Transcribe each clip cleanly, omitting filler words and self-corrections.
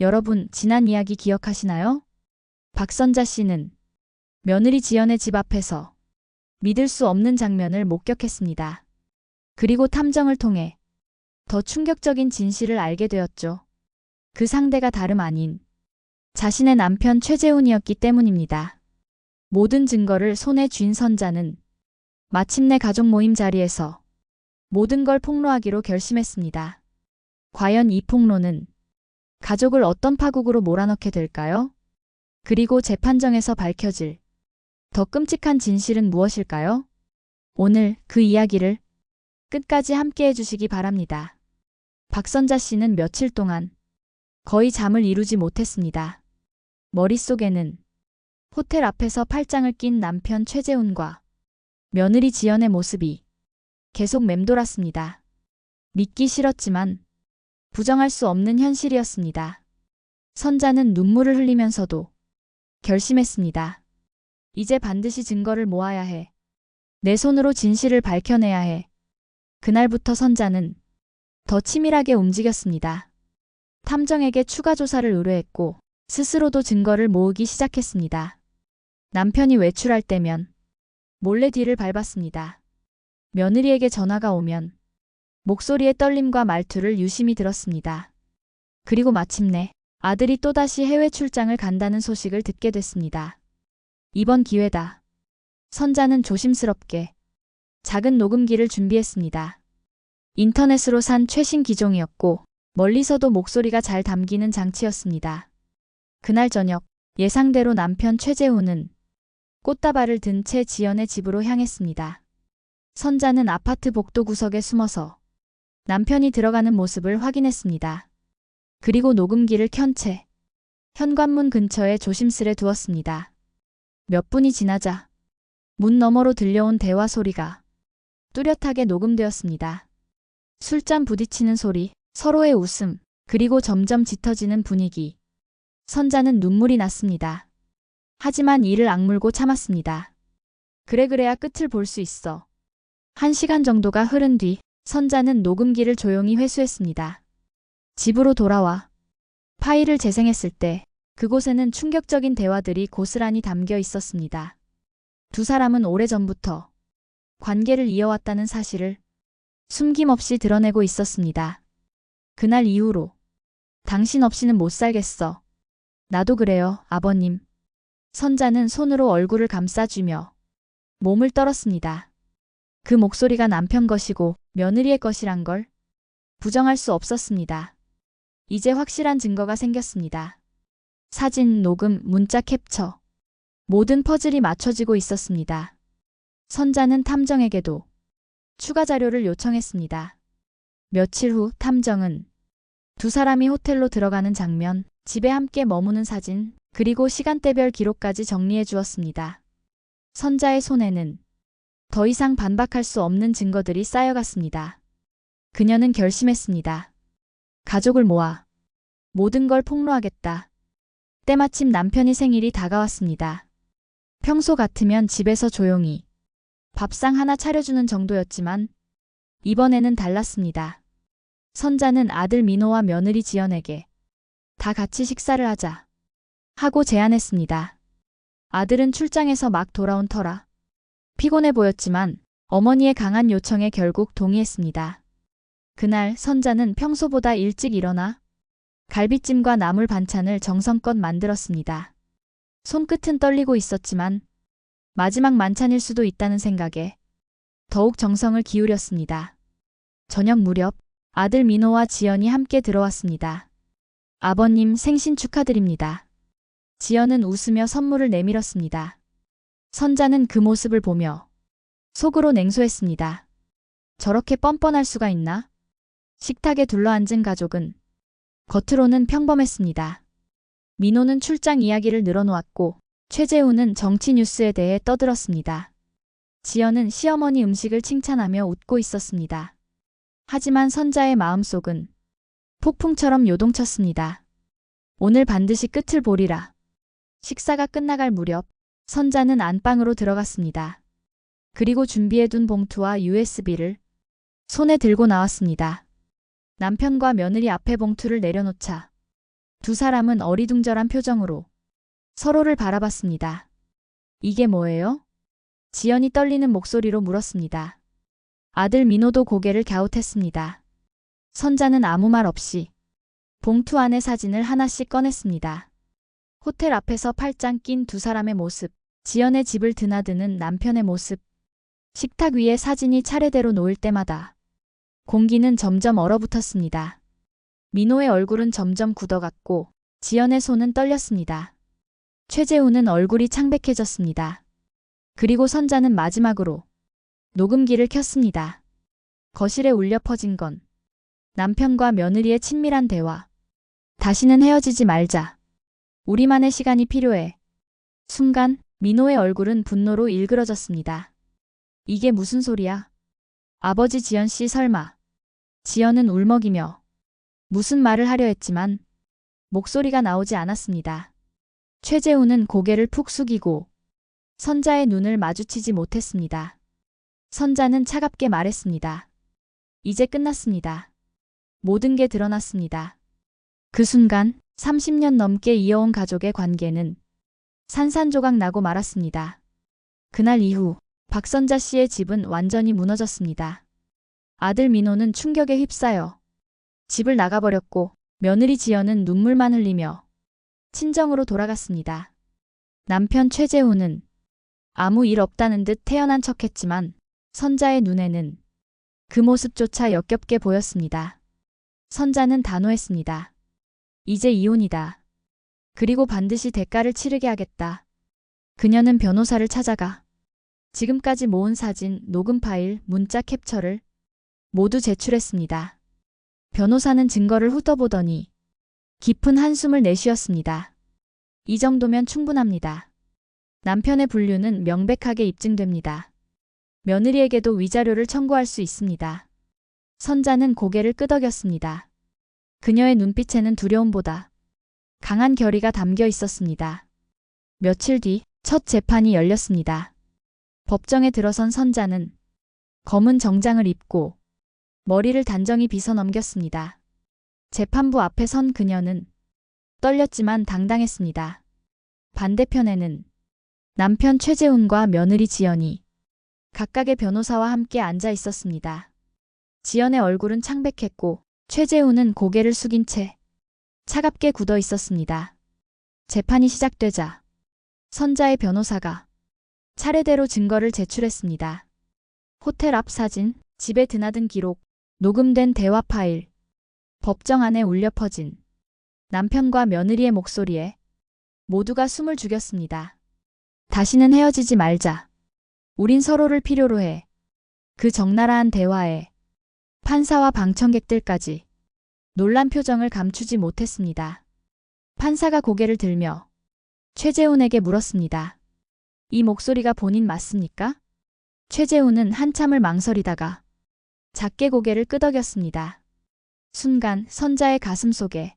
여러분, 지난 이야기 기억하시나요? 박선자 씨는 며느리 지연의 집 앞에서 믿을 수 없는 장면을 목격했습니다. 그리고 탐정을 통해 더 충격적인 진실을 알게 되었죠. 그 상대가 다름 아닌 자신의 남편 최재훈이었기 때문입니다. 모든 증거를 손에 쥔 선자는 마침내 가족 모임 자리에서 모든 걸 폭로하기로 결심했습니다. 과연 이 폭로는 가족을 어떤 파국으로 몰아넣게 될까요? 그리고 재판정에서 밝혀질 더 끔찍한 진실은 무엇일까요? 오늘 그 이야기를 끝까지 함께 해주시기 바랍니다. 박선자 씨는 며칠 동안 거의 잠을 이루지 못했습니다. 머릿속에는 호텔 앞에서 팔짱을 낀 남편 최재훈과 며느리 지연의 모습이 계속 맴돌았습니다. 믿기 싫었지만 부정할 수 없는 현실이었습니다. 선자는 눈물을 흘리면서도 결심했습니다. 이제 반드시 증거를 모아야 해. 내 손으로 진실을 밝혀내야 해. 그날부터 선자는 더 치밀하게 움직였습니다. 탐정에게 추가 조사를 의뢰했고 스스로도 증거를 모으기 시작했습니다. 남편이 외출할 때면 몰래 뒤를 밟았습니다. 며느리에게 전화가 오면 목소리의 떨림과 말투를 유심히 들었습니다. 그리고 마침내 아들이 또다시 해외 출장을 간다는 소식을 듣게 됐습니다. 이번 기회다. 선자는 조심스럽게 작은 녹음기를 준비했습니다. 인터넷으로 산 최신 기종이었고 멀리서도 목소리가 잘 담기는 장치였습니다. 그날 저녁 예상대로 남편 최재훈은 꽃다발을 든 채 지연의 집으로 향했습니다. 선자는 아파트 복도 구석에 숨어서 남편이 들어가는 모습을 확인했습니다. 그리고 녹음기를 켠 채 현관문 근처에 조심스레 두었습니다. 몇 분이 지나자 문 너머로 들려온 대화 소리가 뚜렷하게 녹음되었습니다. 술잔 부딪히는 소리, 서로의 웃음, 그리고 점점 짙어지는 분위기. 선자는 눈물이 났습니다. 하지만 이를 악물고 참았습니다. 그래야 끝을 볼 수 있어. 1시간 정도가 흐른 뒤 선자는 녹음기를 조용히 회수했습니다. 집으로 돌아와 파일을 재생했을 때 그곳에는 충격적인 대화들이 고스란히 담겨 있었습니다. 두 사람은 오래전부터 관계를 이어왔다는 사실을 숨김없이 드러내고 있었습니다. 그날 이후로 당신 없이는 못 살겠어. 나도 그래요, 아버님. 선자는 손으로 얼굴을 감싸주며 몸을 떨었습니다. 그 목소리가 남편 것이고 며느리의 것이란 걸 부정할 수 없었습니다. 이제 확실한 증거가 생겼습니다. 사진, 녹음, 문자 캡처. 모든 퍼즐이 맞춰지고 있었습니다. 선자는 탐정에게도 추가 자료를 요청했습니다. 며칠 후 탐정은 두 사람이 호텔로 들어가는 장면, 집에 함께 머무는 사진, 그리고 시간대별 기록까지 정리해 주었습니다. 선자의 손에는 더 이상 반박할 수 없는 증거들이 쌓여갔습니다. 그녀는 결심했습니다. 가족을 모아 모든 걸 폭로하겠다. 때마침 남편이 생일이 다가왔습니다. 평소 같으면 집에서 조용히 밥상 하나 차려주는 정도였지만 이번에는 달랐습니다. 선자는 아들 민호와 며느리 지연에게 다 같이 식사를 하자 하고 제안했습니다. 아들은 출장에서 막 돌아온 터라 피곤해 보였지만 어머니의 강한 요청에 결국 동의했습니다. 그날 선자는 평소보다 일찍 일어나 갈비찜과 나물 반찬을 정성껏 만들었습니다. 손끝은 떨리고 있었지만 마지막 만찬일 수도 있다는 생각에 더욱 정성을 기울였습니다. 저녁 무렵 아들 민호와 지연이 함께 들어왔습니다. 아버님 생신 축하드립니다. 지연은 웃으며 선물을 내밀었습니다. 선자는 그 모습을 보며 속으로 냉소했습니다. 저렇게 뻔뻔할 수가 있나? 식탁에 둘러앉은 가족은 겉으로는 평범했습니다. 민호는 출장 이야기를 늘어놓았고 최재훈은 정치 뉴스에 대해 떠들었습니다. 지연은 시어머니 음식을 칭찬하며 웃고 있었습니다. 하지만 선자의 마음속은 폭풍처럼 요동쳤습니다. 오늘 반드시 끝을 보리라. 식사가 끝나갈 무렵 선자는 안방으로 들어갔습니다. 그리고 준비해둔 봉투와 USB를 손에 들고 나왔습니다. 남편과 며느리 앞에 봉투를 내려놓자 두 사람은 어리둥절한 표정으로 서로를 바라봤습니다. 이게 뭐예요? 지연이 떨리는 목소리로 물었습니다. 아들 민호도 고개를 갸웃했습니다. 선자는 아무 말 없이 봉투 안에 사진을 하나씩 꺼냈습니다. 호텔 앞에서 팔짱 낀 두 사람의 모습, 지연의 집을 드나드는 남편의 모습, 식탁 위에 사진이 차례대로 놓일 때마다 공기는 점점 얼어붙었습니다. 민호의 얼굴은 점점 굳어갔고 지연의 손은 떨렸습니다. 최재우는 얼굴이 창백해졌습니다. 그리고 선자는 마지막으로 녹음기를 켰습니다. 거실에 울려 퍼진 건 남편과 며느리의 친밀한 대화. 다시는 헤어지지 말자. 우리만의 시간이 필요해. 순간 민호의 얼굴은 분노로 일그러졌습니다. 이게 무슨 소리야? 아버지 지연 씨 설마. 지연은 울먹이며 무슨 말을 하려 했지만 목소리가 나오지 않았습니다. 최재우는 고개를 푹 숙이고 선자의 눈을 마주치지 못했습니다. 선자는 차갑게 말했습니다. 이제 끝났습니다. 모든 게 드러났습니다. 그 순간 30년 넘게 이어온 가족의 관계는 산산조각 나고 말았습니다. 그날 이후 박선자 씨의 집은 완전히 무너졌습니다. 아들 민호는 충격에 휩싸여 집을 나가버렸고 며느리 지연은 눈물만 흘리며 친정으로 돌아갔습니다. 남편 최재우는 아무 일 없다는 듯 태연한 척했지만 선자의 눈에는 그 모습조차 역겹게 보였습니다. 선자는 단호했습니다. 이제 이혼이다. 그리고 반드시 대가를 치르게 하겠다. 그녀는 변호사를 찾아가 지금까지 모은 사진, 녹음 파일, 문자 캡처를 모두 제출했습니다. 변호사는 증거를 훑어보더니 깊은 한숨을 내쉬었습니다. 이 정도면 충분합니다. 남편의 분류는 명백하게 입증됩니다. 며느리에게도 위자료를 청구할 수 있습니다. 선자는 고개를 끄덕였습니다. 그녀의 눈빛에는 두려움보다 강한 결의가 담겨 있었습니다. 며칠 뒤 첫 재판이 열렸습니다. 법정에 들어선 선자는 검은 정장을 입고 머리를 단정히 빗어 넘겼습니다. 재판부 앞에 선 그녀는 떨렸지만 당당했습니다. 반대편에는 남편 최재훈과 며느리 지연이 각각의 변호사와 함께 앉아 있었습니다. 지연의 얼굴은 창백했고 최재훈은 고개를 숙인 채 차갑게 굳어 있었습니다. 재판이 시작되자 선자의 변호사가 차례대로 증거를 제출했습니다. 호텔 앞 사진, 집에 드나든 기록, 녹음된 대화 파일, 법정 안에 울려 퍼진 남편과 며느리의 목소리에 모두가 숨을 죽였습니다. 다시는 헤어지지 말자. 우린 서로를 필요로 해. 그 적나라한 대화에 판사와 방청객들까지 놀란 표정을 감추지 못했습니다. 판사가 고개를 들며 최재훈에게 물었습니다. 이 목소리가 본인 맞습니까? 최재훈은 한참을 망설이다가 작게 고개를 끄덕였습니다. 순간 선자의 가슴 속에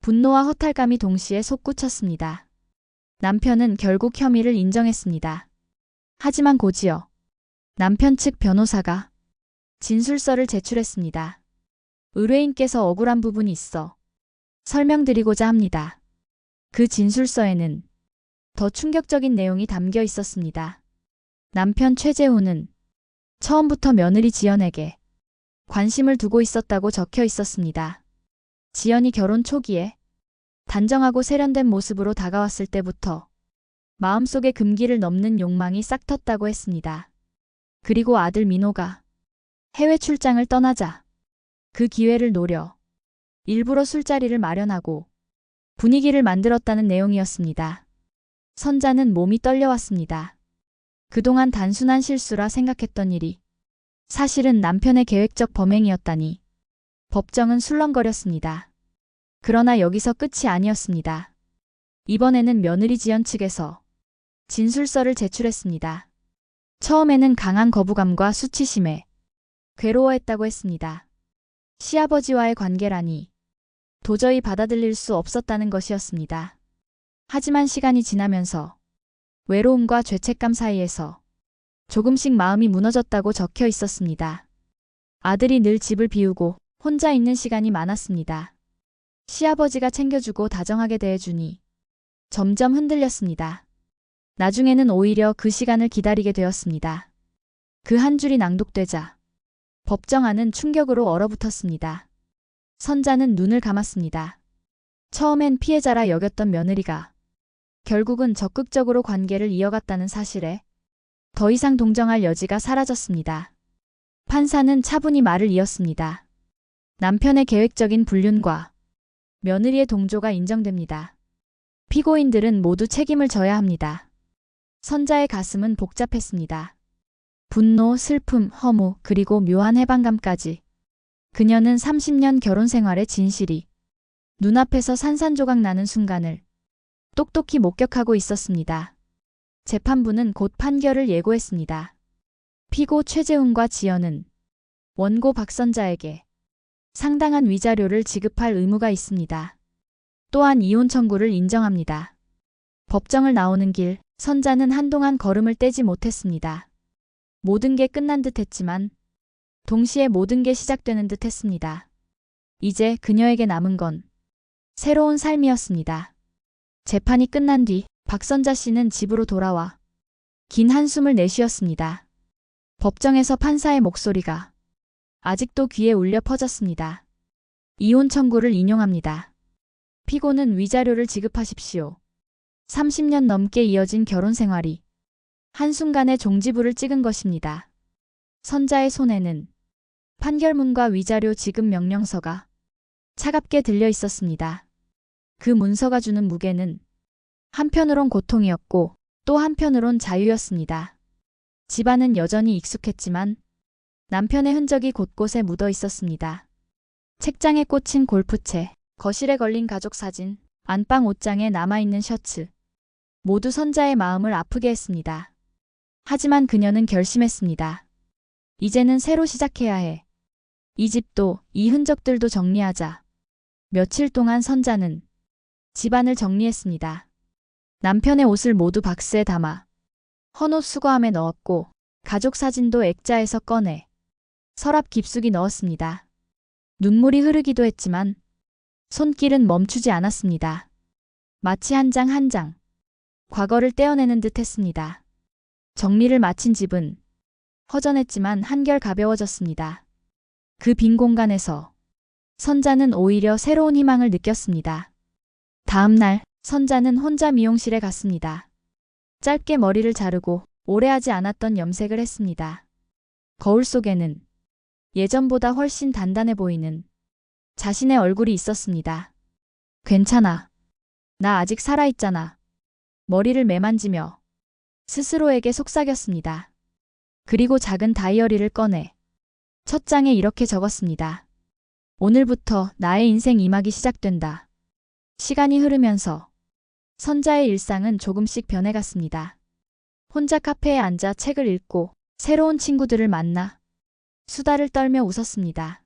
분노와 허탈감이 동시에 솟구쳤습니다. 남편은 결국 혐의를 인정했습니다. 하지만 곧이어 남편 측 변호사가 진술서를 제출했습니다. 의뢰인께서 억울한 부분이 있어 설명드리고자 합니다. 그 진술서에는 더 충격적인 내용이 담겨 있었습니다. 남편 최재훈은 처음부터 며느리 지연에게 관심을 두고 있었다고 적혀 있었습니다. 지연이 결혼 초기에 단정하고 세련된 모습으로 다가왔을 때부터 마음속에 금기를 넘는 욕망이 싹 텄다고 했습니다. 그리고 아들 민호가 해외 출장을 떠나자 그 기회를 노려 일부러 술자리를 마련하고 분위기를 만들었다는 내용이었습니다. 선자는 몸이 떨려왔습니다. 그동안 단순한 실수라 생각했던 일이 사실은 남편의 계획적 범행이었다니 법정은 술렁거렸습니다. 그러나 여기서 끝이 아니었습니다. 이번에는 며느리 지연 측에서 진술서를 제출했습니다. 처음에는 강한 거부감과 수치심에 괴로워했다고 했습니다. 시아버지와의 관계라니 도저히 받아들일 수 없었다는 것이었습니다. 하지만 시간이 지나면서 외로움과 죄책감 사이에서 조금씩 마음이 무너졌다고 적혀 있었습니다. 아들이 늘 집을 비우고 혼자 있는 시간이 많았습니다. 시아버지가 챙겨주고 다정하게 대해주니 점점 흔들렸습니다. 나중에는 오히려 그 시간을 기다리게 되었습니다. 그 한 줄이 낭독되자 법정 안은 충격으로 얼어붙었습니다. 선자는 눈을 감았습니다. 처음엔 피해자라 여겼던 며느리가 결국은 적극적으로 관계를 이어갔다는 사실에 더 이상 동정할 여지가 사라졌습니다. 판사는 차분히 말을 이었습니다. 남편의 계획적인 불륜과 며느리의 동조가 인정됩니다. 피고인들은 모두 책임을 져야 합니다. 선자의 가슴은 복잡했습니다. 분노, 슬픔, 허무, 그리고 묘한 해방감까지. 그녀는 30년 결혼 생활의 진실이 눈앞에서 산산조각 나는 순간을 똑똑히 목격하고 있었습니다. 재판부는 곧 판결을 예고했습니다. 피고 최재훈과 지연은 원고 박선자에게 상당한 위자료를 지급할 의무가 있습니다. 또한 이혼 청구를 인정합니다. 법정을 나오는 길, 선자는 한동안 걸음을 떼지 못했습니다. 모든 게 끝난 듯 했지만 동시에 모든 게 시작되는 듯 했습니다. 이제 그녀에게 남은 건 새로운 삶이었습니다. 재판이 끝난 뒤 박선자 씨는 집으로 돌아와 긴 한숨을 내쉬었습니다. 법정에서 판사의 목소리가 아직도 귀에 울려 퍼졌습니다. 이혼 청구를 인용합니다. 피고는 위자료를 지급하십시오. 30년 넘게 이어진 결혼 생활이 한순간에 종지부를 찍은 것입니다. 선자의 손에는 판결문과 위자료 지급 명령서가 차갑게 들려 있었습니다. 그 문서가 주는 무게는 한편으론 고통이었고 또 한편으론 자유였습니다. 집안은 여전히 익숙했지만 남편의 흔적이 곳곳에 묻어 있었습니다. 책장에 꽂힌 골프채, 거실에 걸린 가족 사진, 안방 옷장에 남아있는 셔츠. 모두 선자의 마음을 아프게 했습니다. 하지만 그녀는 결심했습니다. 이제는 새로 시작해야 해. 이 집도 이 흔적들도 정리하자. 며칠 동안 선자는 집안을 정리했습니다. 남편의 옷을 모두 박스에 담아 헌옷 수거함에 넣었고 가족 사진도 액자에서 꺼내 서랍 깊숙이 넣었습니다. 눈물이 흐르기도 했지만 손길은 멈추지 않았습니다. 마치 한 장 한 장 과거를 떼어내는 듯 했습니다. 정리를 마친 집은 허전했지만 한결 가벼워졌습니다. 그 빈 공간에서 선자는 오히려 새로운 희망을 느꼈습니다. 다음 날 선자는 혼자 미용실에 갔습니다. 짧게 머리를 자르고 오래 하지 않았던 염색을 했습니다. 거울 속에는 예전보다 훨씬 단단해 보이는 자신의 얼굴이 있었습니다. 괜찮아. 나 아직 살아있잖아. 머리를 매만지며 스스로에게 속삭였습니다. 그리고 작은 다이어리를 꺼내 첫 장에 이렇게 적었습니다. 오늘부터 나의 인생 2막이 시작된다. 시간이 흐르면서 선자의 일상은 조금씩 변해갔습니다. 혼자 카페에 앉아 책을 읽고 새로운 친구들을 만나 수다를 떨며 웃었습니다.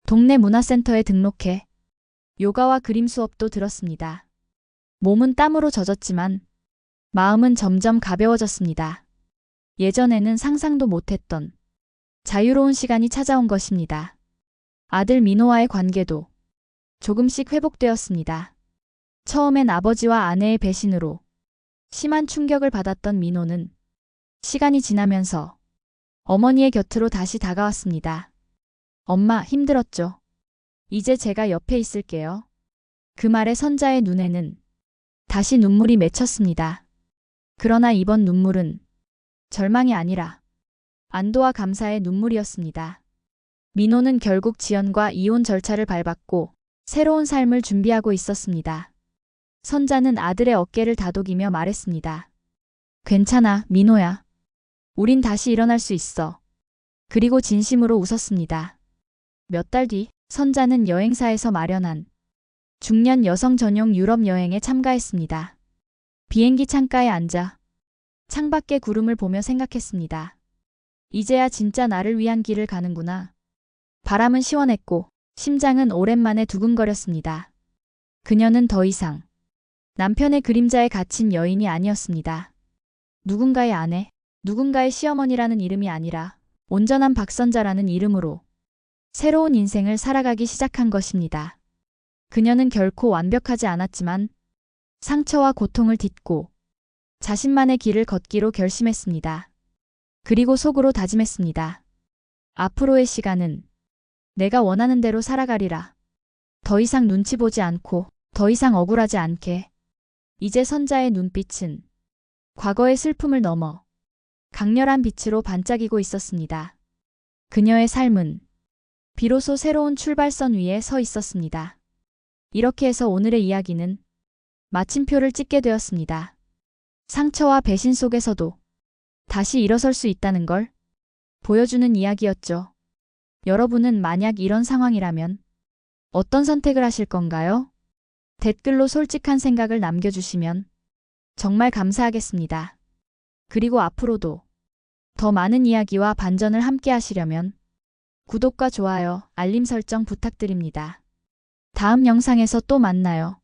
동네 문화센터에 등록해 요가와 그림 수업도 들었습니다. 몸은 땀으로 젖었지만 마음은 점점 가벼워졌습니다. 예전에는 상상도 못했던 자유로운 시간이 찾아온 것입니다. 아들 민호와의 관계도 조금씩 회복되었습니다. 처음엔 아버지와 아내의 배신으로 심한 충격을 받았던 민호는 시간이 지나면서 어머니의 곁으로 다시 다가왔습니다. 엄마, 힘들었죠? 이제 제가 옆에 있을게요. 그 말에 선자의 눈에는 다시 눈물이 맺혔습니다. 그러나 이번 눈물은 절망이 아니라 안도와 감사의 눈물이었습니다. 민호는 결국 지연과 이혼 절차를 밟았고 새로운 삶을 준비하고 있었습니다. 선자는 아들의 어깨를 다독이며 말했습니다. 괜찮아, 민호야. 우린 다시 일어날 수 있어. 그리고 진심으로 웃었습니다. 몇 달 뒤 선자는 여행사에서 마련한 중년 여성 전용 유럽 여행에 참가했습니다. 비행기 창가에 앉아 창밖의 구름을 보며 생각했습니다. 이제야 진짜 나를 위한 길을 가는구나. 바람은 시원했고 심장은 오랜만에 두근거렸습니다. 그녀는 더 이상 남편의 그림자에 갇힌 여인이 아니었습니다. 누군가의 아내, 누군가의 시어머니라는 이름이 아니라 온전한 박선자라는 이름으로 새로운 인생을 살아가기 시작한 것입니다. 그녀는 결코 완벽하지 않았지만 상처와 고통을 딛고 자신만의 길을 걷기로 결심했습니다. 그리고 속으로 다짐했습니다. 앞으로의 시간은 내가 원하는 대로 살아가리라. 더 이상 눈치 보지 않고 더 이상 억울하지 않게. 이제 선자의 눈빛은 과거의 슬픔을 넘어 강렬한 빛으로 반짝이고 있었습니다. 그녀의 삶은 비로소 새로운 출발선 위에 서 있었습니다. 이렇게 해서 오늘의 이야기는 마침표를 찍게 되었습니다. 상처와 배신 속에서도 다시 일어설 수 있다는 걸 보여주는 이야기였죠. 여러분은 만약 이런 상황이라면 어떤 선택을 하실 건가요? 댓글로 솔직한 생각을 남겨주시면 정말 감사하겠습니다. 그리고 앞으로도 더 많은 이야기와 반전을 함께 하시려면 구독과 좋아요, 알림 설정 부탁드립니다. 다음 영상에서 또 만나요.